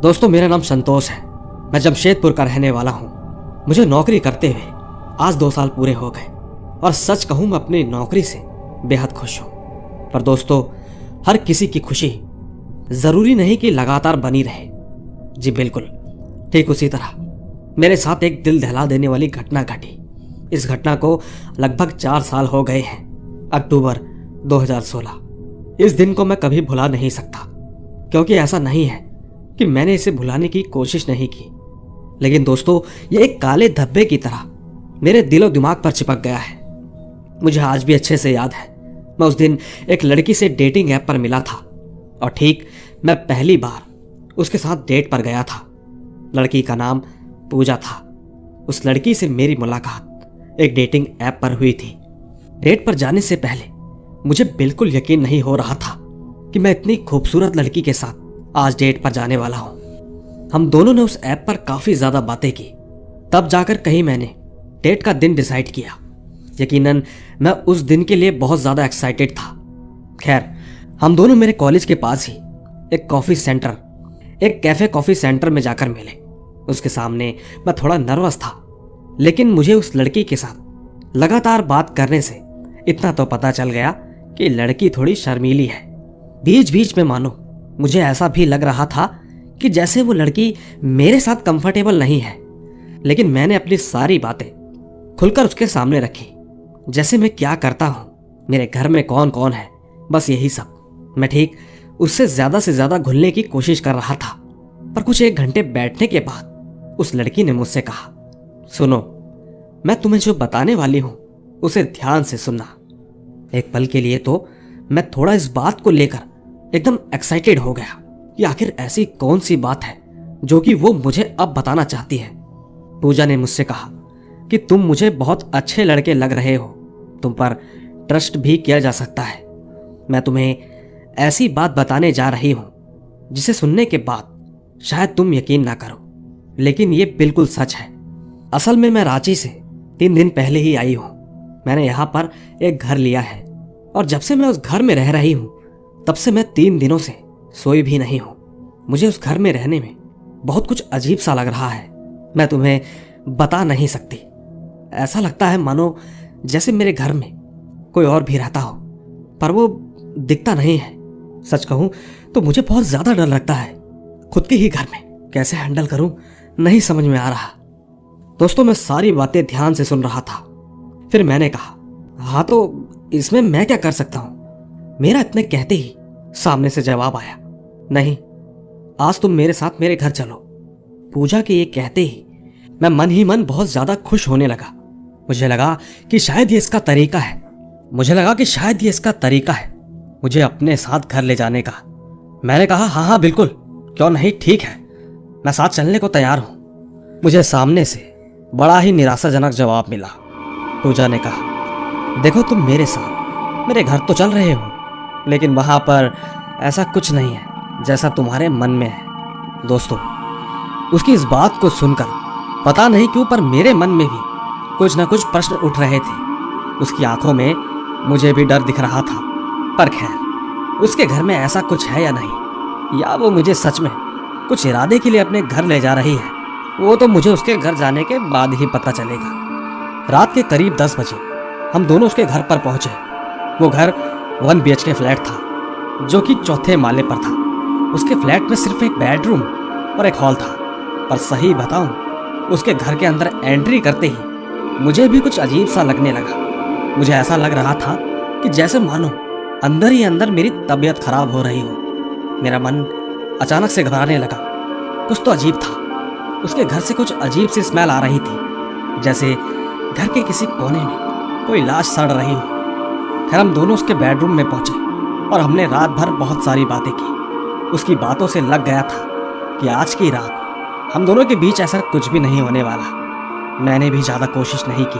दोस्तों, मेरा नाम संतोष है। मैं जमशेदपुर का रहने वाला हूँ। मुझे नौकरी करते हुए आज 2 साल पूरे हो गए और सच कहूँ मैं अपनी नौकरी से बेहद खुश हूँ। पर दोस्तों, हर किसी की खुशी ज़रूरी नहीं कि लगातार बनी रहे। जी बिल्कुल, ठीक उसी तरह मेरे साथ एक दिल दहला देने वाली घटना घटी। इस घटना को लगभग 4 साल हो गए हैं। अक्टूबर 2016। इस दिन को मैं कभी भुला नहीं सकता, क्योंकि ऐसा नहीं है कि मैंने इसे भुलाने की कोशिश नहीं की, लेकिन दोस्तों ये एक काले धब्बे की तरह मेरे दिलो दिमाग पर चिपक गया है। मुझे आज भी अच्छे से याद है, मैं उस दिन एक लड़की से डेटिंग ऐप पर मिला था और ठीक मैं पहली बार उसके साथ डेट पर गया था। लड़की का नाम पूजा था। उस लड़की से मेरी मुलाकात एक डेटिंग ऐप पर हुई थी। डेट पर जाने से पहले मुझे बिल्कुल यकीन नहीं हो रहा था कि मैं इतनी खूबसूरत लड़की के साथ आज डेट पर जाने वाला हूं। हम दोनों ने उस ऐप पर काफी ज्यादा बातें की, तब जाकर कहीं मैंने डेट का दिन डिसाइड किया। यकीनन मैं उस दिन के लिए बहुत ज्यादा एक्साइटेड था। खैर, हम दोनों मेरे कॉलेज के पास ही एक कैफे कॉफी सेंटर में जाकर मिले। उसके सामने मैं थोड़ा नर्वस था, लेकिन मुझे उस लड़की के साथ लगातार बात करने से इतना तो पता चल गया कि लड़की थोड़ी शर्मीली है। बीच बीच में मानो मुझे ऐसा भी लग रहा था कि जैसे वो लड़की मेरे साथ कंफर्टेबल नहीं है, लेकिन मैंने अपनी सारी बातें खुलकर उसके सामने रखी। जैसे मैं क्या करता हूं, मेरे घर में कौन कौन है, बस यही सब। मैं ठीक उससे ज्यादा घुलने की कोशिश कर रहा था। पर कुछ 1 घंटे बैठने के बाद उस लड़की ने मुझसे कहा, सुनो, मैं तुम्हें जो बताने वाली हूं उसे ध्यान से सुनना। एक पल के लिए तो मैं थोड़ा इस बात को लेकर एकदम एक्साइटेड हो गया कि आखिर ऐसी कौन सी बात है जो कि वो मुझे अब बताना चाहती है। पूजा ने मुझसे कहा कि तुम मुझे बहुत अच्छे लड़के लग रहे हो, तुम पर ट्रस्ट भी किया जा सकता है। मैं तुम्हें ऐसी बात बताने जा रही हूं जिसे सुनने के बाद शायद तुम यकीन ना करो, लेकिन ये बिल्कुल सच है। असल में मैं रांची से 3 दिन पहले ही आई हूं। मैंने यहाँ पर एक घर लिया है और जब से मैं उस घर में रह रही हूं तब से मैं 3 दिनों से सोई भी नहीं हूं। मुझे उस घर में रहने में बहुत कुछ अजीब सा लग रहा है। मैं तुम्हें बता नहीं सकती। ऐसा लगता है मानो जैसे मेरे घर में कोई और भी रहता हो, पर वो दिखता नहीं है। सच कहूं तो मुझे बहुत ज्यादा डर लगता है। खुद के ही घर में कैसे हैंडल करूं नहीं समझ में आ रहा। दोस्तों, मैं सारी बातें ध्यान से सुन रहा था। फिर मैंने कहा, हाँ तो इसमें मैं क्या कर सकता हूं। मेरा इतने कहते ही सामने से जवाब आया, नहीं, आज तुम मेरे साथ मेरे घर चलो। पूजा के ये कहते ही मैं मन ही मन बहुत ज्यादा खुश होने लगा। मुझे लगा कि शायद ये इसका तरीका है मुझे अपने साथ घर ले जाने का। मैंने कहा, हाँ बिल्कुल, क्यों नहीं, ठीक है, मैं साथ चलने को तैयार हूं। मुझे सामने से बड़ा ही निराशाजनक जवाब मिला। पूजा ने कहा, देखो, तुम मेरे साथ मेरे घर तो चल रहे हो, लेकिन वहां पर ऐसा कुछ नहीं है जैसा तुम्हारे मन में है। दोस्तों, उसकी इस बात को सुनकर पता नहीं क्यों पर मेरे मन में भी कुछ ना कुछ प्रश्न उठ रहे थे। उसकी आंखों में मुझे भी डर दिख रहा था। पर खैर, उसके घर में ऐसा कुछ है या नहीं, या वो मुझे सच में कुछ इरादे के लिए अपने घर ले जा रही है, वो तो मुझे उसके घर जाने के बाद ही पता चलेगा। रात के करीब 10 बजे हम दोनों उसके घर पर पहुंचे। वो घर 1 BHK फ्लैट था, जो कि 4थे माले पर था। उसके फ्लैट में सिर्फ एक बेडरूम और एक हॉल था। पर सही बताऊं, उसके घर के अंदर एंट्री करते ही मुझे भी कुछ अजीब सा लगने लगा। मुझे ऐसा लग रहा था कि जैसे मानो अंदर ही अंदर मेरी तबीयत खराब हो रही हो। मेरा मन अचानक से घबराने लगा। कुछ तो अजीब था। उसके घर से कुछ अजीब सी स्मेल आ रही थी, जैसे घर के किसी कोने में कोई लाश सड़ रही हो। खैर, हम दोनों उसके बेडरूम में पहुंचे और हमने रात भर बहुत सारी बातें की। उसकी बातों से लग गया था कि आज की रात हम दोनों के बीच ऐसा कुछ भी नहीं होने वाला। मैंने भी ज़्यादा कोशिश नहीं की।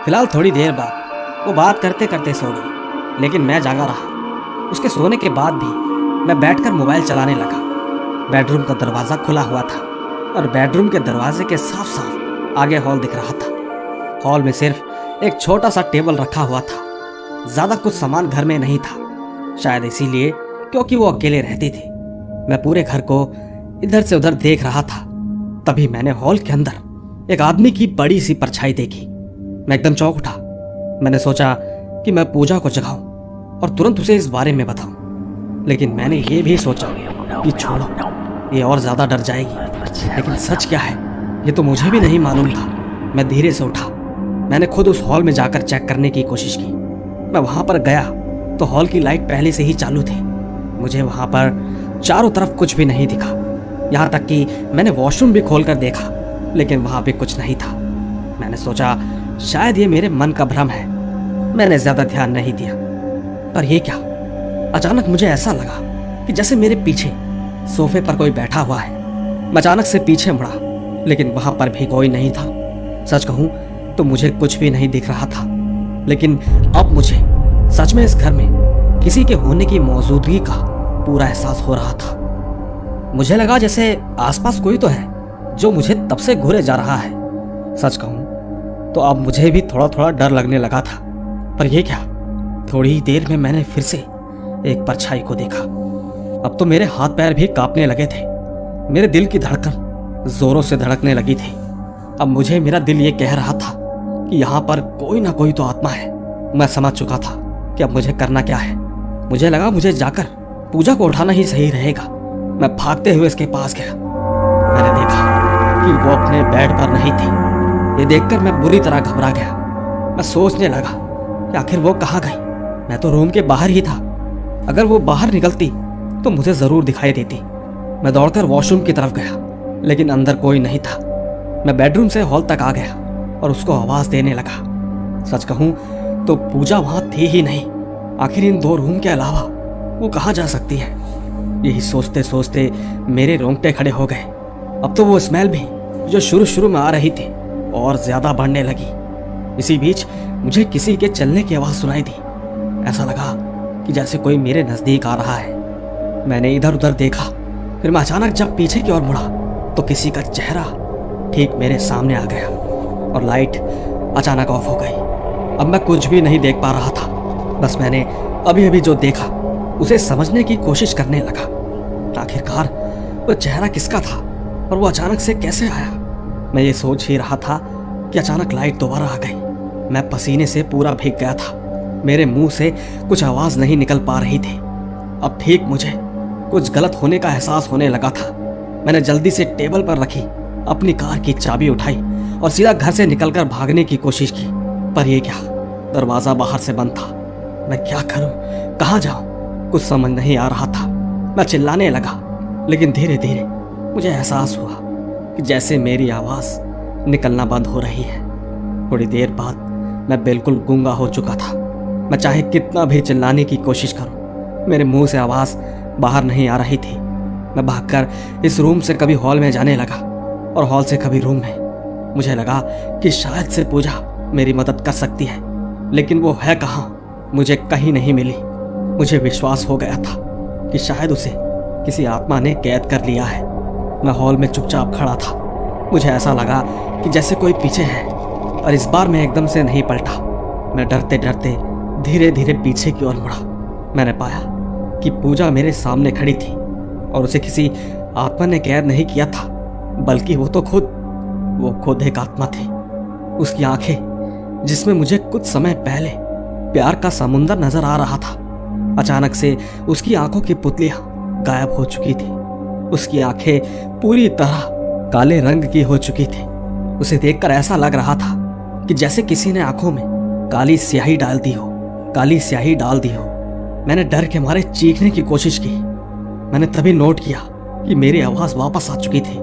फिलहाल थोड़ी देर बाद वो बात करते करते सो गई, लेकिन मैं जागा रहा। उसके सोने के बाद भी मैं बैठकर मोबाइल चलाने लगा। बेडरूम का दरवाज़ा खुला हुआ था और बेडरूम के दरवाजे के साफ साफ आगे हॉल दिख रहा था। हॉल में सिर्फ एक छोटा सा टेबल रखा हुआ था। ज़्यादा कुछ सामान घर में नहीं था, शायद इसीलिए क्योंकि वो अकेले रहती थी। मैं पूरे घर को इधर से उधर देख रहा था, तभी मैंने हॉल के अंदर एक आदमी की बड़ी सी परछाई देखी। मैं एकदम चौंक उठा। मैंने सोचा कि मैं पूजा को जगाऊं और तुरंत उसे इस बारे में बताऊं, लेकिन मैंने ये भी सोचा कि छोड़ो, ये और ज्यादा डर जाएगी। लेकिन सच क्या है ये तो मुझे भी नहीं मालूम था। मैं धीरे से उठा। मैंने खुद उस हॉल में जाकर चेक करने की कोशिश की। मैं वहां पर गया तो हॉल की लाइट पहले से ही चालू थी। मुझे वहां पर चारों तरफ कुछ भी नहीं दिखा। यहाँ तक कि मैंने वॉशरूम भी खोलकर देखा, लेकिन वहां भी कुछ नहीं था। मैंने सोचा शायद ये मेरे मन का भ्रम है। मैंने ज्यादा ध्यान नहीं दिया। पर यह क्या, अचानक मुझे ऐसा लगा कि जैसे मेरे पीछे सोफे पर कोई बैठा हुआ है। मैं अचानक से पीछे मुड़ा, लेकिन वहां पर भी कोई नहीं था। सच कहूं तो मुझे कुछ भी नहीं दिख रहा था, लेकिन अब मुझे सच में इस घर में किसी के होने की मौजूदगी का पूरा एहसास हो रहा था। मुझे लगा जैसे आसपास कोई तो है जो मुझे तब से घूरे जा रहा है। सच कहूं तो अब मुझे भी थोड़ा थोड़ा डर लगने लगा था। पर यह क्या, थोड़ी ही देर में मैंने फिर से एक परछाई को देखा। अब तो मेरे हाथ पैर भी कांपने लगे थे। मेरे दिल की धड़कन जोरों से धड़कने लगी थी। अब मुझे मेरा दिल ये कह रहा था कि यहाँ पर कोई ना कोई तो आत्मा है। मैं समझ चुका था कि अब मुझे करना क्या है। मुझे लगा मुझे जाकर पूजा को उठाना ही सही रहेगा। मैं भागते हुए इसके पास गया। मैंने देखा कि वो अपने बेड पर नहीं थी। ये देखकर मैं बुरी तरह घबरा गया। मैं सोचने लगा कि आखिर वो कहाँ गई। मैं तो रूम के बाहर ही था। अगर वो बाहर निकलती तो मुझे जरूर दिखाई देती। मैं दौड़कर वॉशरूम की तरफ गया, लेकिन अंदर कोई नहीं था। मैं बेडरूम से हॉल तक आ गया और उसको आवाज देने लगा। सच कहूं तो पूजा वहां थी ही नहीं। आखिर इन दो रूम के अलावा वो कहाँ जा सकती है। यही सोचते सोचते मेरे रोंगटे खड़े हो गए। अब तो वो स्मेल भी जो शुरू शुरू में आ रही थी और ज्यादा बढ़ने लगी। इसी बीच मुझे किसी के चलने की आवाज सुनाई दी। ऐसा लगा कि जैसे कोई मेरे नजदीक आ रहा है। मैंने इधर उधर देखा, फिर मैं अचानक जब पीछे की ओर मुड़ा तो किसी का चेहरा ठीक मेरे सामने आ गया और लाइट अचानक ऑफ हो गई। अब मैं कुछ भी नहीं देख पा रहा था। बस मैंने अभी अभी जो देखा उसे समझने की कोशिश करने लगा। आखिरकार वो चेहरा किसका था और वो अचानक से कैसे आया। मैं ये सोच ही रहा था कि अचानक लाइट दोबारा आ गई। मैं पसीने से पूरा भीग गया था। मेरे मुंह से कुछ आवाज नहीं निकल पा रही थी। अब ठीक मुझे कुछ गलत होने का एहसास होने लगा था। मैंने जल्दी से टेबल पर रखी अपनी कार की चाबी उठाई और सीधा घर से निकलकर भागने की कोशिश की। पर यह क्या, दरवाजा बाहर से बंद था। मैं क्या करूं, कहां जाऊं, कुछ समझ नहीं आ रहा था। मैं चिल्लाने लगा, लेकिन धीरे धीरे मुझे एहसास हुआ कि जैसे मेरी आवाज निकलना बंद हो रही है। थोड़ी देर बाद मैं बिल्कुल गूंगा हो चुका था। मैं चाहे कितना भी चिल्लाने की कोशिश करूं, मेरे मुंह से आवाज बाहर नहीं आ रही थी। मैं भागकर इस रूम से कभी हॉल में जाने लगा और हॉल से कभी रूम में। मुझे लगा कि शायद से पूजा मेरी मदद कर सकती है, लेकिन वो है कहाँ, मुझे कहीं नहीं मिली। मुझे विश्वास हो गया था कि शायद उसे किसी आत्मा ने कैद कर लिया है। मैं हॉल में चुपचाप खड़ा था। मुझे ऐसा लगा कि जैसे कोई पीछे है, और इस बार मैं एकदम से नहीं पलटा। मैं डरते डरते धीरे धीरे पीछे की ओर मुड़ा। मैंने पाया कि पूजा मेरे सामने खड़ी थी और उसे किसी आत्मा ने कैद नहीं किया था, बल्कि वो खुद एक आत्मा थी। उसकी आंखें, जिसमें मुझे कुछ समय पहले प्यार का समुंदर नजर आ रहा था, अचानक से उसकी आंखों की पुतलियां गायब हो चुकी थी। उसकी आंखें पूरी तरह काले रंग की हो चुकी थी। उसे देखकर ऐसा लग रहा था कि जैसे किसी ने आंखों में काली स्याही डाल दी हो। मैंने डर के मारे चीखने की कोशिश की। मैंने तभी नोट किया कि मेरी आवाज वापस आ चुकी थी।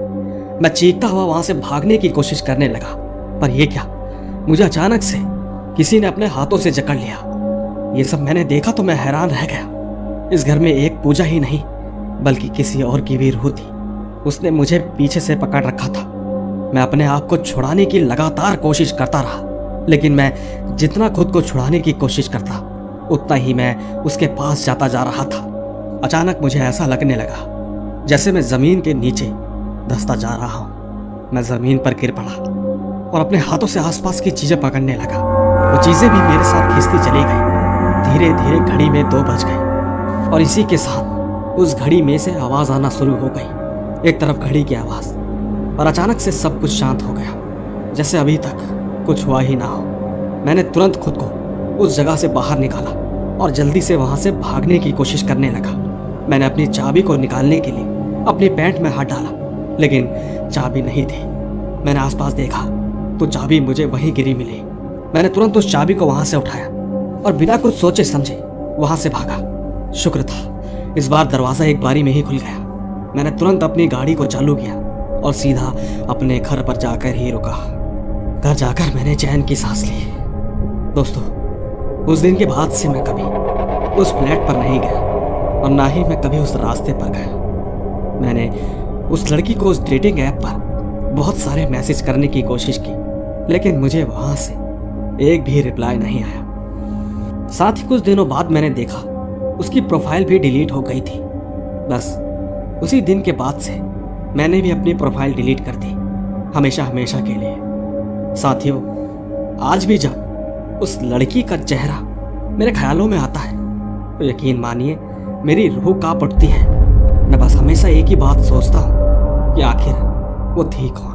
मैं चीखता हुआ वहां से भागने की कोशिश करने लगा, पर यह क्या, मुझे अचानक से किसी ने अपने हाथों से जकड़ लिया। ये सब मैंने देखा तो मैं हैरान रह गया। इस घर में एक पूजा ही नहीं, बल्कि किसी और की भी रूह थी। उसने मुझे पीछे से पकड़ रखा था। मैं अपने आप को छुड़ाने की लगातार कोशिश करता रहा, लेकिन मैं जितना खुद को छुड़ाने की कोशिश करता, उतना ही मैं उसके पास जाता जा रहा था। अचानक मुझे ऐसा लगने लगा जैसे मैं जमीन के नीचे धंसता जा रहा हूँ। मैं जमीन पर गिर पड़ा और अपने हाथों से आसपास की चीजें पकड़ने लगा। वो चीजें भी मेरे साथ खींचती चली गई। धीरे धीरे घड़ी में 2 बज गए और इसी के साथ उस घड़ी में से आवाज आना शुरू हो गई। एक तरफ घड़ी की आवाज और अचानक से सब कुछ शांत हो गया, जैसे अभी तक कुछ हुआ ही ना हो। मैंने तुरंत खुद को उस जगह से बाहर निकाला और जल्दी से वहां से भागने की कोशिश करने लगा। मैंने अपनी चाबी को निकालने के लिए अपनी पैंट में हाथ डाला, लेकिन चाबी नहीं थी। मैंने आसपास देखा तो चाबी मुझे वहीं गिरी मिली। मैंने तुरंत उस चाबी को वहां से उठाया और बिना कुछ सोचे समझे वहां से भागा। शुक्र था इस बार दरवाजा एक बारी में ही खुल गया। मैंने तुरंत अपनी गाड़ी को चालू किया और सीधा अपने घर पर जाकर ही रुका। घर जाकर मैंने चैन की सांस ली। दोस्तों, उस दिन के बाद से मैं कभी उस फ्लैट पर नहीं गया और ना ही मैं कभी उस रास्ते पर गया। मैंने उस लड़की को उस डेटिंग ऐप पर बहुत सारे मैसेज करने की कोशिश की, लेकिन मुझे वहां से एक भी रिप्लाई नहीं आया। साथ ही कुछ दिनों बाद मैंने देखा उसकी प्रोफाइल भी डिलीट हो गई थी। बस उसी दिन के बाद से मैंने भी अपनी प्रोफाइल डिलीट कर दी, हमेशा हमेशा के लिए। साथियों, आज भी जब उस लड़की का चेहरा मेरे ख्यालों में आता है तो यकीन मानिए मेरी रूह कांप उठती है। मैं बस हमेशा एक ही बात सोचता हूँ कि आखिर वो थी कौन।